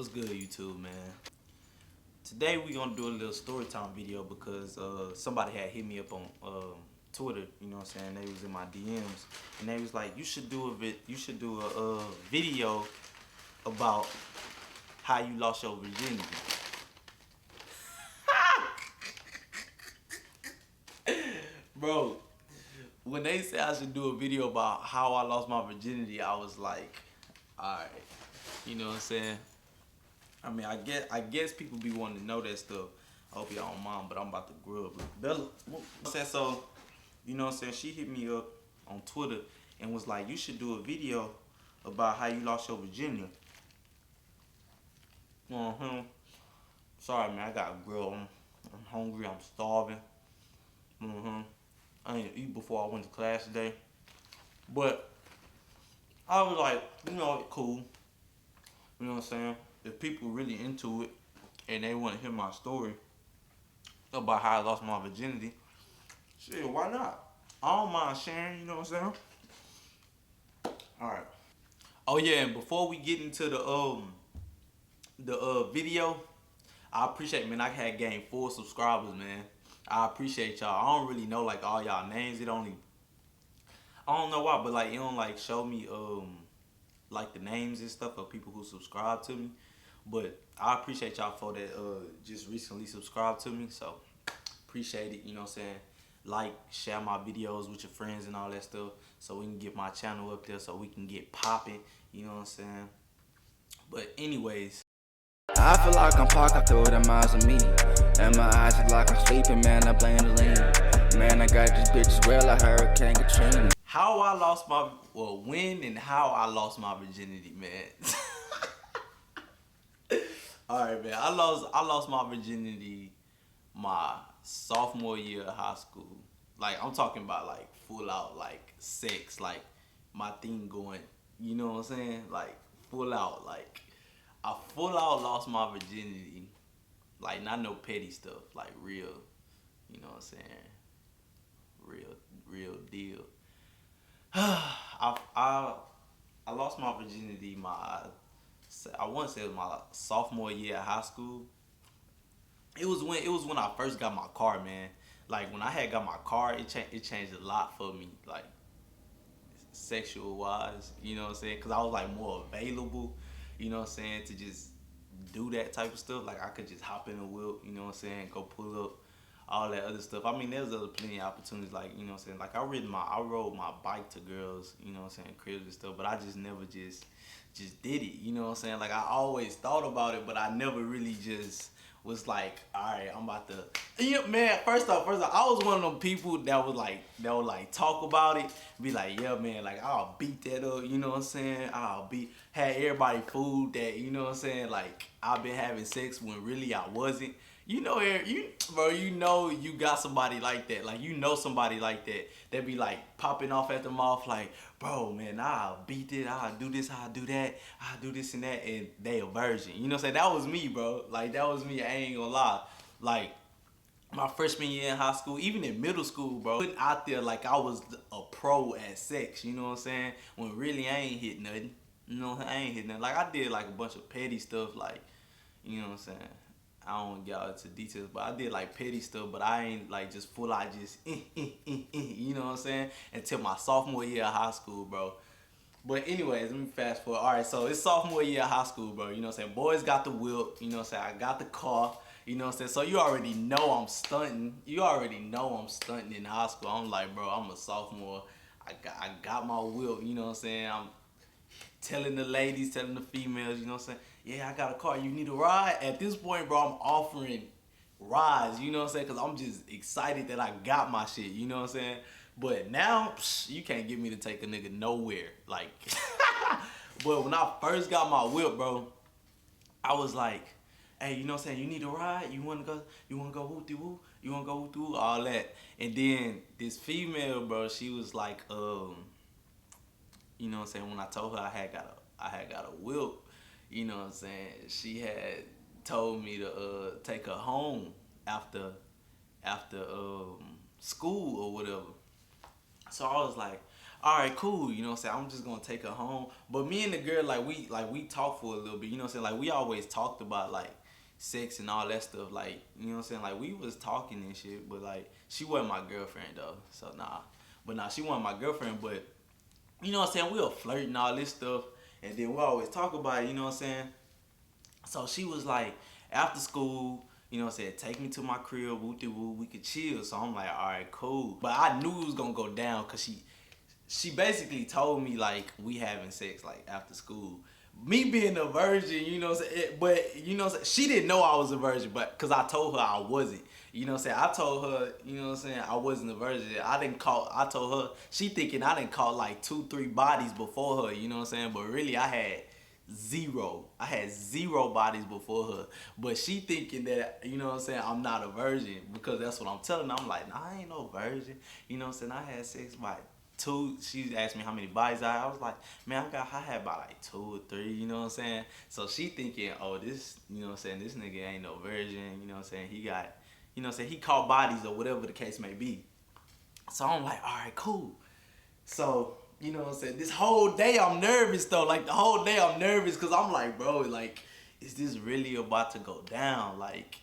What's good, YouTube, man? Today we gonna do a little story time video because somebody had hit me up on Twitter. You know what I'm saying? They was in my DMs and they was like, "You should do a video about how you lost your virginity." Bro, when they said I should do a video about how I lost my virginity, I was like, all right, you know what I'm saying? I mean, I guess people be wanting to know that stuff. I hope y'all don't mind, but I'm about to grow up with Bella. So, you know what I'm saying? She hit me up on Twitter and was like, "You should do a video about how you lost your virginity." Sorry, man, I gotta grill. I'm hungry. I'm starving. I didn't eat before I went to class today, but I was like, you know, cool. You know what I'm saying? If people really into it and they want to hear my story about how I lost my virginity, shit, why not? I don't mind sharing, you know what I'm saying? Alright. Oh yeah, and before we get into the video, I appreciate, man, I had gained 4 subscribers, man. I appreciate y'all. I don't really know like all y'all names. I don't know why, but like it don't like show me like the names and stuff of people who subscribe to me. But I appreciate y'all for that just recently subscribed to me. So appreciate it, you know what I'm saying? Like, share my videos with your friends and all that stuff so we can get my channel up there so we can get popping, you know what I'm saying? But anyways, I feel like I'm parked through the miles of me, and my eyes are like I'm sleeping, man. I blame the lean. Man, I got this bitch well, I heard King Katrina. how I lost my, well, when and how I lost my virginity, man. All right, man. I lost my virginity my sophomore year of high school. Like, I'm talking about like full out like sex, like my thing going, you know what I'm saying? Like full out, like I full out lost my virginity. Like not no petty stuff, like real, you know what I'm saying? Real deal. I lost my virginity I want to say it was my sophomore year at high school. It was when I first got my car, man. Like when I had got my car, it changed a lot for me, like sexual wise. You know what I'm saying? Cause I was like more available. You know what I'm saying? To just do that type of stuff. Like I could just hop in a wheel. You know what I'm saying? Go pull up. All that other stuff. I mean, there's other plenty of opportunities, like, you know what I'm saying? Like, I rode my bike to girls, you know what I'm saying, cribs and stuff, but I just never just did it, you know what I'm saying? Like, I always thought about it, but I never really just was like, all right, I'm about to, yeah, man, first off, I was one of them people that would like talk about it, be like, yeah, man, like, I'll beat that up, you know what I'm saying? Had everybody fooled that, you know what I'm saying? Like, I've been having sex when really I wasn't. You know, bro, you know you got somebody like that. Like, you know somebody like that. They be like popping off at the mouth like, bro, man, I'll beat it. I'll do this, I'll do that. I'll do this and that. And they a virgin. You know what I'm saying? That was me, bro. Like, that was me. I ain't gonna lie. Like, my freshman year in high school, even in middle school, bro, putting out there like I was a pro at sex. You know what I'm saying? When really I ain't hit nothing. You know, I ain't hit nothing. Like, I did like a bunch of petty stuff. Like, you know what I'm saying? I don't want to get out into details, but I did like petty stuff, but I ain't like just full out just, you know what I'm saying? Until my sophomore year of high school, bro. But anyways, let me fast forward. All right, so it's sophomore year of high school, bro. You know what I'm saying? Boys got the whip, you know what I'm saying? I got the car, you know what I'm saying? So you already know I'm stunting. You already know I'm stunting in high school. I'm like, bro, I'm a sophomore. I got my whip, you know what I'm saying? I'm telling the ladies, telling the females, you know what I'm saying? Yeah, I got a car, you need a ride? At this point, bro, I'm offering rides, you know what I'm saying? Because I'm just excited that I got my shit, you know what I'm saying? But now, you can't get me to take a nigga nowhere. Like, but when I first got my whip, bro, I was like, hey, you know what I'm saying? You need a ride? You wanna go whoop-de-woo? You wanna go whoop-de-woo? All that. And then this female, bro, she was like, you know what I'm saying, when I told her I had got a whip, you know what I'm saying, she had told me to take her home after school or whatever. So I was like, all right, cool, you know what I'm saying? I'm just gonna take her home. But me and the girl, like we talked for a little bit, you know what I'm saying? Like we always talked about like sex and all that stuff, like, you know what I'm saying? Like we was talking and shit, but like she wasn't my girlfriend though. So nah. But nah, she wasn't my girlfriend, but you know what I'm saying, we were flirting all this stuff, and then we always talk about it, you know what I'm saying? So she was like, after school, you know what I'm saying, take me to my crib, woo woo, we could chill. So I'm like, all right, cool. But I knew it was gonna go down because she basically told me like we having sex like after school. Me being a virgin, you know what I'm saying, but you know what I'm saying, she didn't know I was a virgin, but because I told her I wasn't. You know what I'm saying? I told her, you know what I'm saying, I wasn't a virgin. I told her, she thinking I didn't caught like 2, 3 bodies before her, you know what I'm saying? But really I had zero. I had zero bodies before her. But she thinking that, you know what I'm saying, I'm not a virgin because that's what I'm telling her. I'm like, nah, I ain't no virgin. You know what I'm saying? I had sex by 2. She asked me how many bodies I had. I was like, man, I had about like 2 or 3, you know what I'm saying? So she thinking, oh, this, you know what I'm saying, this nigga ain't no virgin, you know what I'm saying? He got, you know what I'm saying, he caught bodies or whatever the case may be. So I'm like, all right, cool. So, you know what I'm saying, this whole day I'm nervous though. Like the whole day I'm nervous because I'm like, bro, like, is this really about to go down? Like,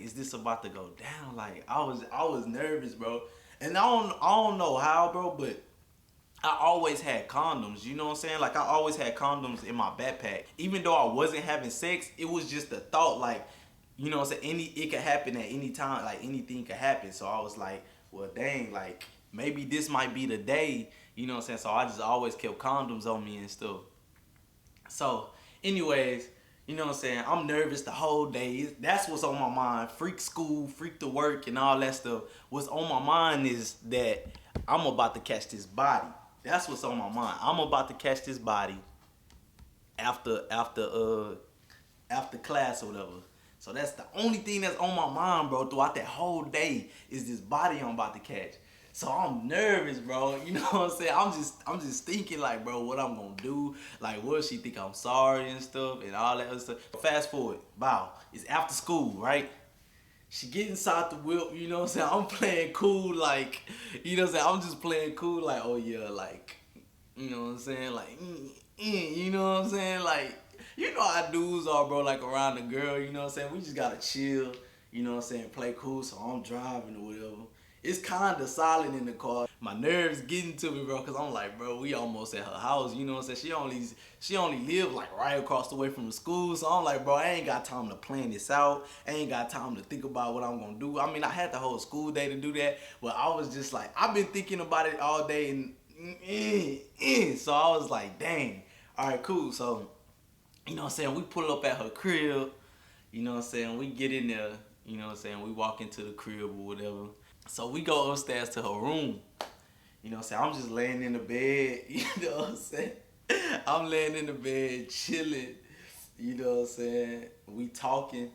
is this about to go down? Like, I was nervous, bro. And I don't know how, bro, but I always had condoms, you know what I'm saying? Like I always had condoms in my backpack. Even though I wasn't having sex, it was just a thought, like, you know what I'm saying? It could happen at any time, like anything could happen. So I was like, well dang, like maybe this might be the day, you know what I'm saying? So I just always kept condoms on me and stuff. So, anyways, you know what I'm saying? I'm nervous the whole day. That's what's on my mind. Freak school, freak the work, and all that stuff. What's on my mind is that I'm about to catch this body. That's what's on my mind. I'm about to catch this body after class or whatever. So that's the only thing that's on my mind, bro, throughout that whole day is this body I'm about to catch. So I'm nervous, bro. You know what I'm saying? I'm just thinking like, bro, what I'm gonna do? Like, what if she think I'm sorry and stuff and all that other stuff? Fast forward, wow, it's after school, right? She get inside the whip, you know what I'm saying? I'm playing cool, like, you know what I'm saying? I'm just playing cool, like, oh yeah, like, you know what I'm saying? Like, you know what I'm saying? Like, you know how dudes are, bro, like around the girl, you know what I'm saying? We just gotta chill, you know what I'm saying? Play cool, so I'm driving or whatever. It's kinda silent in the car. My nerves getting to me, bro, cause I'm like, bro, we almost at her house, you know what I'm saying? She only live like right across the way from the school, so I'm like, bro, I ain't got time to plan this out. I ain't got time to think about what I'm gonna do. I mean, I had the whole school day to do that, but I was just like, I've been thinking about it all day, and so I was like, dang, all right, cool. So, you know what I'm saying? We pull up at her crib, you know what I'm saying? We get in there, you know what I'm saying? We walk into the crib or whatever. So we go upstairs to her room. You know what I'm saying? I'm just laying in the bed, you know what I'm saying? I'm laying in the bed, chilling, you know what I'm saying? We talking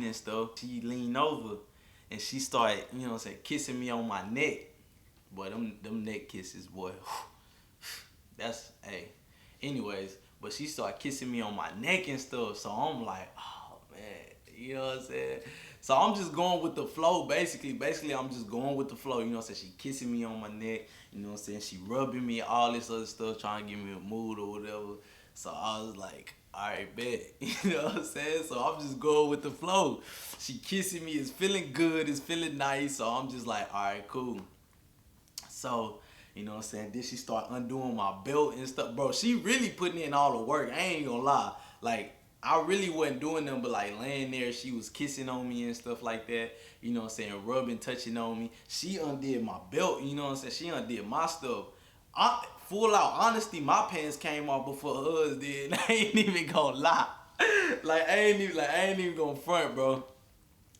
and stuff. She leaned over and she started, you know what I'm saying, kissing me on my neck. Boy, them neck kisses, boy. That's, hey. Anyways, but she started kissing me on my neck and stuff. So I'm like, oh man, you know what I'm saying? So I'm just going with the flow, basically. Basically, I'm just going with the flow. You know what I'm saying? She kissing me on my neck. You know what I'm saying? She rubbing me, all this other stuff, trying to give me a mood or whatever. So I was like, all right, bet. You know what I'm saying? So I'm just going with the flow. She kissing me. It's feeling good. It's feeling nice. So I'm just like, all right, cool. So, you know what I'm saying? Then she start undoing my belt and stuff. Bro, she really putting in all the work. I ain't gonna lie. Like, I really wasn't doing them, but like laying there, she was kissing on me and stuff like that. You know what I'm saying? Rubbing, touching on me. She undid my belt, you know what I'm saying? She undid my stuff. Full out honesty, my pants came off before hers did. I ain't even gonna lie. I ain't even gonna front, bro.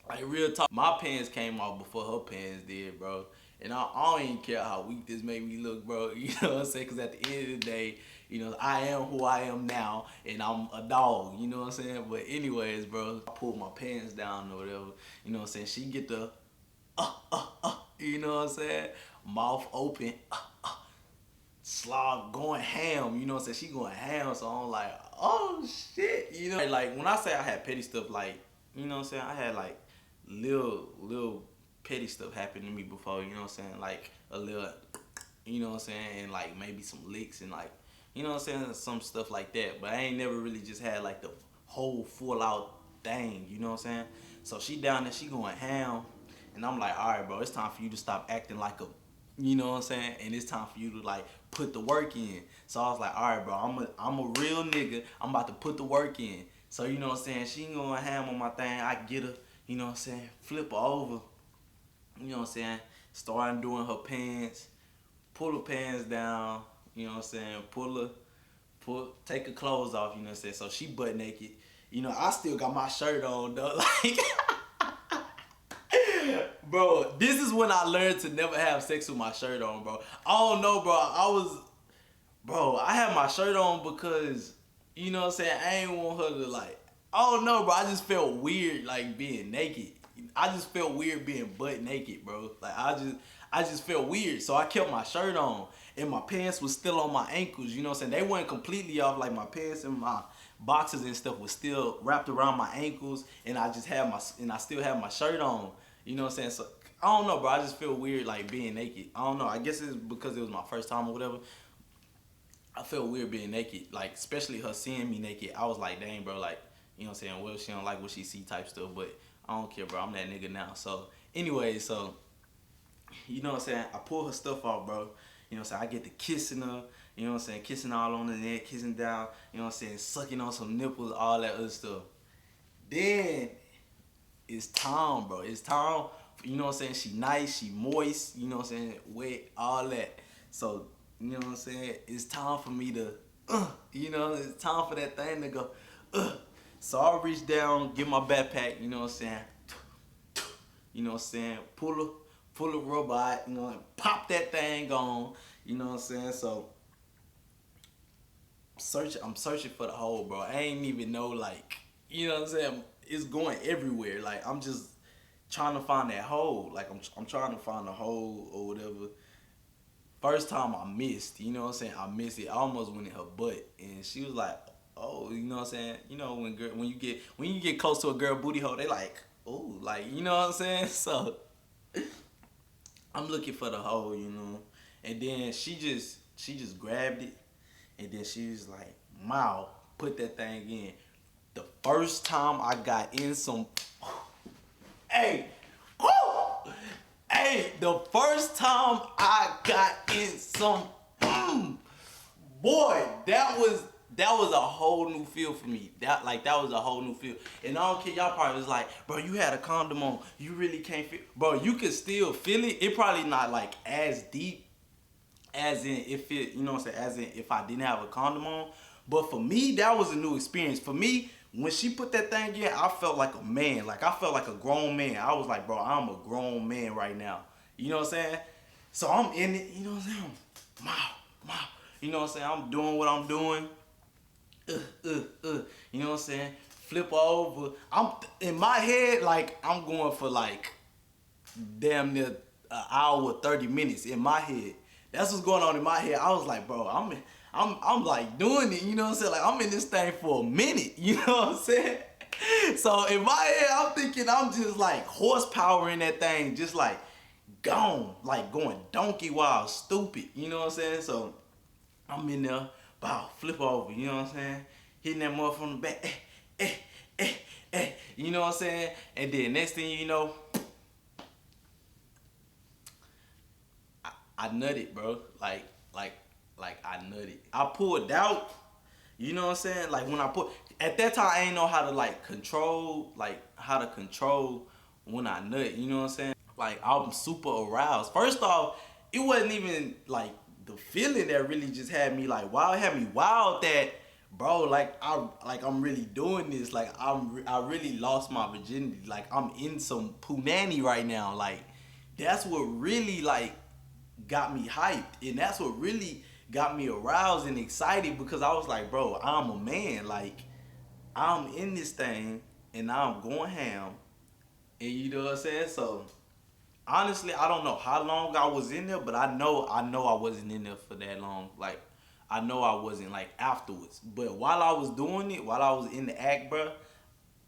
Like real talk, my pants came off before her pants did, bro. And I don't even care how weak this made me look, bro. You know what I'm saying? Because at the end of the day, you know, I am who I am now, and I'm a dog. You know what I'm saying? But anyways, bro, I pulled my pants down or whatever. You know what I'm saying? She get the, you know what I'm saying? Mouth open, slob going ham. You know what I'm saying? She going ham, so I'm like, oh shit. You know, like when I say I had petty stuff, like, you know what I'm saying? I had like little petty stuff happen to me before, you know what I'm saying? Like a little, you know what I'm saying, and like maybe some licks and like, you know what I'm saying, some stuff like that. But I ain't never really just had like the whole full out thing, you know what I'm saying? So she down there, she going ham, and I'm like, all right, bro, it's time for you to stop acting like a, you know what I'm saying, and it's time for you to like put the work in. So I was like, all right, bro, I'm a real nigga. I'm about to put the work in. So you know what I'm saying, she ain't going ham on my thing. I get her, you know what I'm saying, flip her over, you know what I'm saying, starting doing her pants, pull her pants down, you know what I'm saying, take her clothes off, you know what I'm saying. So she butt naked. You know, I still got my shirt on though. Like bro, this is when I learned to never have sex with my shirt on, bro. I don't know, bro, I had my shirt on because, you know what I'm saying, I ain't want her to like, I don't know, bro, I just felt weird like being naked. I just felt weird being butt naked, bro. Like I just felt weird. So I kept my shirt on and my pants was still on my ankles, you know what I'm saying? They weren't completely off, like my pants and my boxes and stuff was still wrapped around my ankles, and I still had my shirt on. You know what I'm saying? So I don't know, bro. I just feel weird like being naked. I don't know. I guess it's because it was my first time or whatever. I felt weird being naked, like especially her seeing me naked. I was like, dang, bro, like, you know what I'm saying? Well, she don't like what she see type stuff, but I don't care, bro. I'm that nigga now. So anyway, so you know what I'm saying? I pull her stuff off, bro. You know what I'm saying? I get to kissing her, you know what I'm saying? Kissing all on the neck, kissing down, you know what I'm saying? Sucking on some nipples, all that other stuff. Then it's time, bro. It's time. You know what I'm saying? She nice, she moist, you know what I'm saying? Wet, all that. So, you know what I'm saying? It's time for me to, you know, it's time for that thing to go, So I reach down, get my backpack, you know what I'm saying? You know what I'm saying? Pull a robot, you know, and pop that thing on, you know what I'm saying? So I'm searching for the hole, bro. I ain't even know, like, you know what I'm saying? It's going everywhere. Like, I'm just trying to find that hole. Like, I'm trying to find the hole or whatever. First time I missed, you know what I'm saying? I missed it. I almost went in her butt, and she was like, "Oh, you know what I'm saying? You know when you get close to a girl booty hole, they like, oh, like, you know what I'm saying?" So I'm looking for the hole, you know, and then she just grabbed it, and then she was like, "Wow, put that thing in." The first time I got in some, hey, woo! Hey, the first time I got in some, boy, that was a whole new feel for me. That was a whole new feel. And I don't care, y'all probably was like, bro, you had a condom on, you really can't feel, bro, you could still feel it. It probably not like as deep as in if it, you know what I'm saying, as in if I didn't have a condom on. But for me, that was a new experience. For me, when she put that thing in, I felt like a man. Like, I felt like a grown man. I was like, bro, I'm a grown man right now. You know what I'm saying? So I'm in it, you know what I'm saying? Wow. You know what I'm saying? I'm doing what I'm doing. You know what I'm saying? Flip over. I'm in my head, like, I'm going for like damn near an hour, 30 minutes in my head. That's what's going on in my head. I was like, bro, I'm like doing it, you know what I'm saying? Like, I'm in this thing for a minute, you know what I'm saying? So in my head, I'm thinking I'm just like horsepower in that thing, just like gone, like going donkey wild, stupid, you know what I'm saying? So I'm in there, bow, flip over, you know what I'm saying? Hitting that motherfucker from the back, you know what I'm saying? And then next thing you know, I nutted, bro. Like I nutted. I pulled out. You know what I'm saying? Like when I put at that time I ain't know how to control when I nut. You know what I'm saying? Like I'm super aroused. First off, it wasn't even like the feeling that really just had me like wow. It had me wild that bro. I'm really doing this. Like I really lost my virginity. Like I'm in some punani right now. Like that's what really like got me hyped, and that's what really got me aroused and excited because I was like, bro, I'm a man. Like I'm in this thing and I'm going ham, and you know what I'm saying. So honestly, I don't know how long I was in there, but I know I wasn't in there for that long. Like I know I wasn't like afterwards, but while I was doing it, while I was in the act, bro,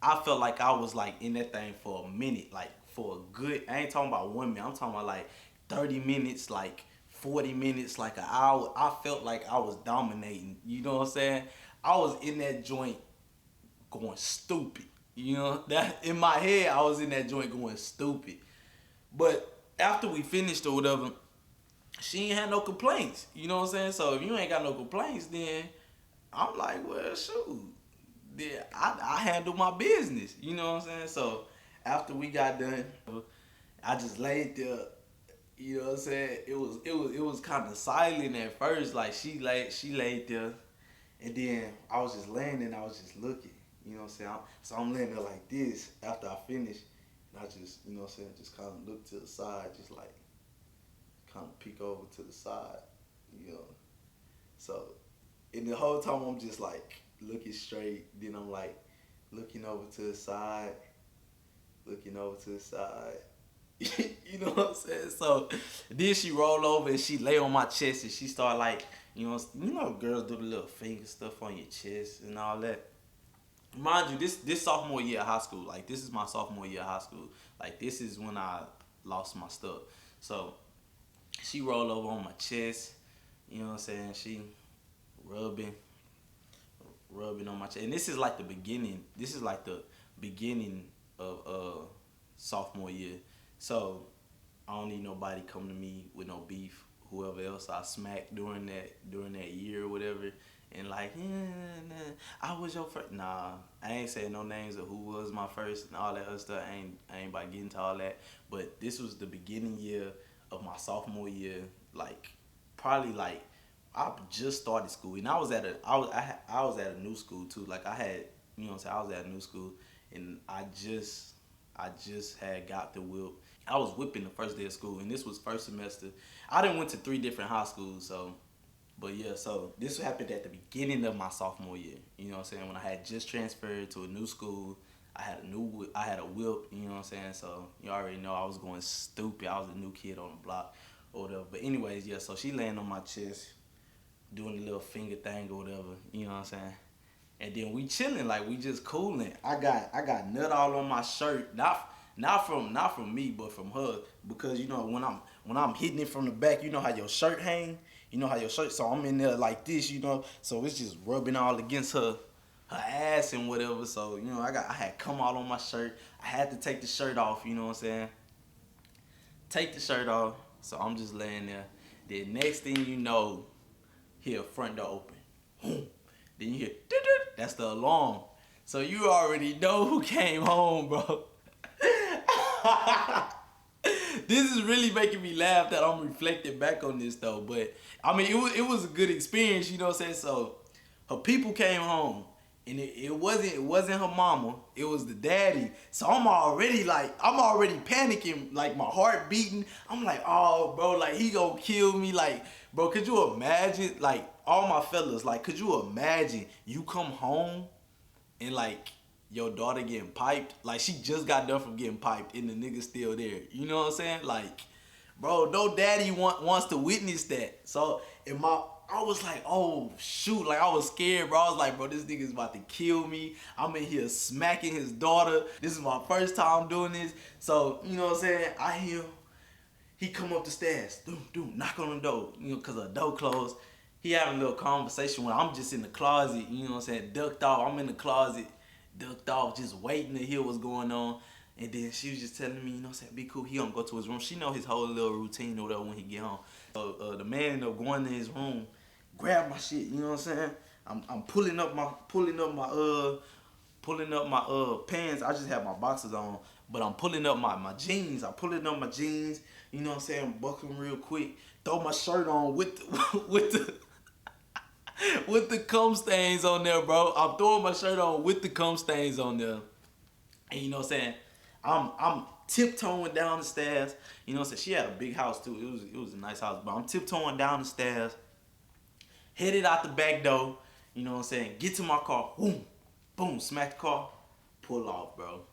I felt like I was like in that thing for a minute, like for a good. I ain't talking about 1 minute. I'm talking about like 30 minutes, like 40 minutes, like an hour. I felt like I was dominating. You know what I'm saying? I was in that joint going stupid. You know, that in my head I was in that joint going stupid. But after we finished or whatever, she ain't had no complaints. You know what I'm saying? So if you ain't got no complaints, then I'm like, well, shoot. Then I handle my business. You know what I'm saying? So after we got done, I just laid there. You know what I'm saying? It was kind of silent at first. Like she laid there, and then I was just laying there and I was just looking. You know what I'm saying? So I'm laying there like this after I finish, and I just, you know what I'm saying, just kind of look to the side, just like kind of peek over to the side, you know. So, and the whole time I'm just like looking straight. Then I'm like looking over to the side, looking over to the side. You know what I'm saying? So then she rolled over and she lay on my chest and she started like, you know, girls do the little finger stuff on your chest and all that. Mind you, this sophomore year of high school, like this is my sophomore year of high school. Like this is when I lost my stuff. So she rolled over on my chest, you know what I'm saying? She rubbing on my chest. And this is like the beginning. This is like the beginning of sophomore year. So I don't need nobody come to me with no beef. Whoever else I smacked during that year or whatever, and like, nah, I was your first. Nah, I ain't saying no names of who was my first and all that other stuff. I ain't about getting to all that. But this was the beginning year of my sophomore year. Like probably like I just started school, and I was at a new school too. Like I had, you know what I'm saying, I was at a new school, and I just had got the whip. I was whipping the first day of school, and this was first semester. I done went to 3 different high schools, so, but yeah, so this happened at the beginning of my sophomore year. You know what I'm saying? When I had just transferred to a new school, I had a whip, you know what I'm saying? So you already know I was going stupid. I was a new kid on the block or whatever. But anyways, yeah, so she laying on my chest, doing the little finger thing or whatever, you know what I'm saying? And then we chilling, like we just cooling. I got nut all on my shirt, not from me, but from her, because you know when I'm hitting it from the back, you know how your shirt hang, so I'm in there like this, you know, so it's just rubbing all against her ass and whatever. So you know I had come all on my shirt. I had to take the shirt off, you know what I'm saying? Take the shirt off. So I'm just laying there. The next thing you know, hear front door open. Then you hear, that's the alarm. So you already know who came home, bro. This is really making me laugh that I'm reflecting back on this though. But I mean, it was a good experience, you know what I'm saying? So her people came home, and it wasn't her mama, it was the daddy. So I'm already panicking, like my heart beating. I'm like, oh bro, like he gonna kill me. Like, bro, could you imagine, like all my fellas, like could you imagine you come home and like your daughter getting piped? Like she just got done from getting piped and the nigga still there. You know what I'm saying? Like, bro, no daddy wants to witness that. So I was like, oh shoot, like I was scared, bro. I was like, bro, this nigga's about to kill me. I'm in here smacking his daughter. This is my first time doing this. So, you know what I'm saying? I hear he come up the stairs, knock on the door, you know, cause the door closed. He having a little conversation when I'm just in the closet, you know what I'm saying, ducked off. I'm in the closet, ducked off, just waiting to hear what's going on. And then she was just telling me, you know what I'm saying, be cool, he gonna go to his room. She know his whole little routine or whatever when he get home. So the man ended up going to his room, grab my shit, you know what I'm saying? I'm pulling up my pants. I just have my boxers on, but I'm pulling up my jeans. I'm pulling up my jeans, you know what I'm saying, buckle them real quick, throw my shirt on with the with the cum stains on there, bro. I'm throwing my shirt on with the cum stains on there. And you know what I'm saying? I'm tiptoeing down the stairs. You know what I'm saying? She had a big house too. It was a nice house, but I'm tiptoeing down the stairs, headed out the back door. You know what I'm saying? Get to my car. Boom, boom, smack the car. Pull off, bro.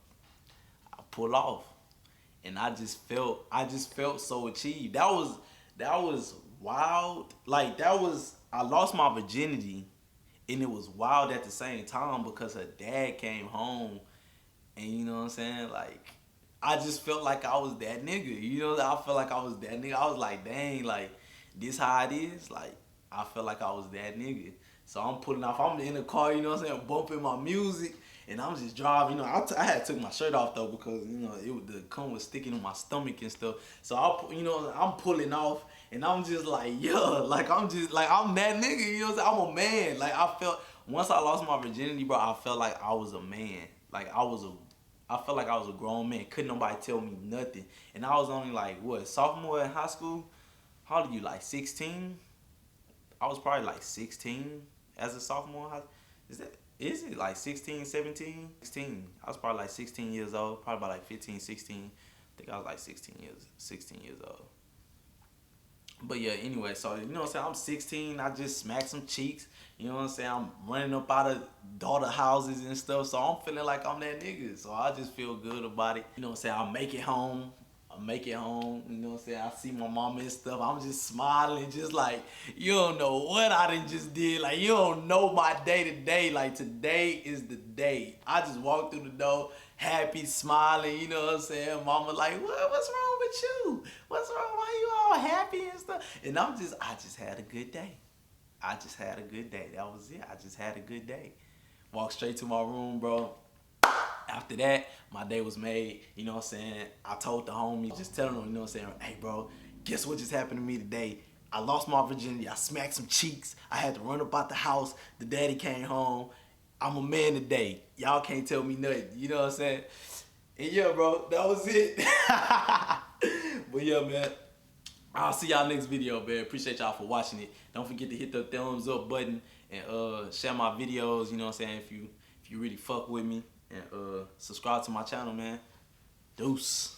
I pull off. And I just felt so achieved. That was wild. Like I lost my virginity, and it was wild at the same time because her dad came home, and you know what I'm saying? Like I just felt like I was that nigga. You know, I felt like I was that nigga. I was like, dang, like this how it is, like, I felt like I was that nigga. So I'm pulling off. I'm in the car, you know what I'm saying, bumping my music, and I'm just driving. You know, I had took my shirt off though because you know the cum was sticking in my stomach and stuff. So you know, I'm pulling off, and I'm just like, yeah, like I'm just like I'm that nigga. You know what I'm saying? I'm a man. Like I felt once I lost my virginity, bro. I felt like I was a man. Like I felt like I was a grown man. Couldn't nobody tell me nothing. And I was only like what, sophomore in high school. How old are you? Like 16? I was probably like 16 as a sophomore. Is it like 16, 17? 16. I was probably like 16 years old, probably about like 15, 16. I think I was like 16 years old. But yeah, anyway, so you know what I'm saying? I'm 16, I just smacked some cheeks. You know what I'm saying? I'm running up out of daughter houses and stuff, so I'm feeling like I'm that nigga. So I just feel good about it. You know what I'm saying? I make it home. You know what I'm saying? I see my mama and stuff. I'm just smiling, just like, you don't know what I done just did. Like, you don't know my day to day. Like, today is the day. I just walked through the door, happy, smiling, you know what I'm saying? Mama like, what's wrong with you? What's wrong? Why you all happy and stuff? And I just had a good day. I just had a good day. That was it. I just had a good day. Walked straight to my room, bro. After that, my day was made, you know what I'm saying? I told the homie, just telling them, you know what I'm saying? Hey, bro, guess what just happened to me today? I lost my virginity. I smacked some cheeks. I had to run up out the house. The daddy came home. I'm a man today. Y'all can't tell me nothing. You know what I'm saying? And yeah, bro, that was it. But yeah, man, I'll see y'all next video, man. Appreciate y'all for watching it. Don't forget to hit the thumbs up button and share my videos, you know what I'm saying, if you really fuck with me. And subscribe to my channel, man. Deuce.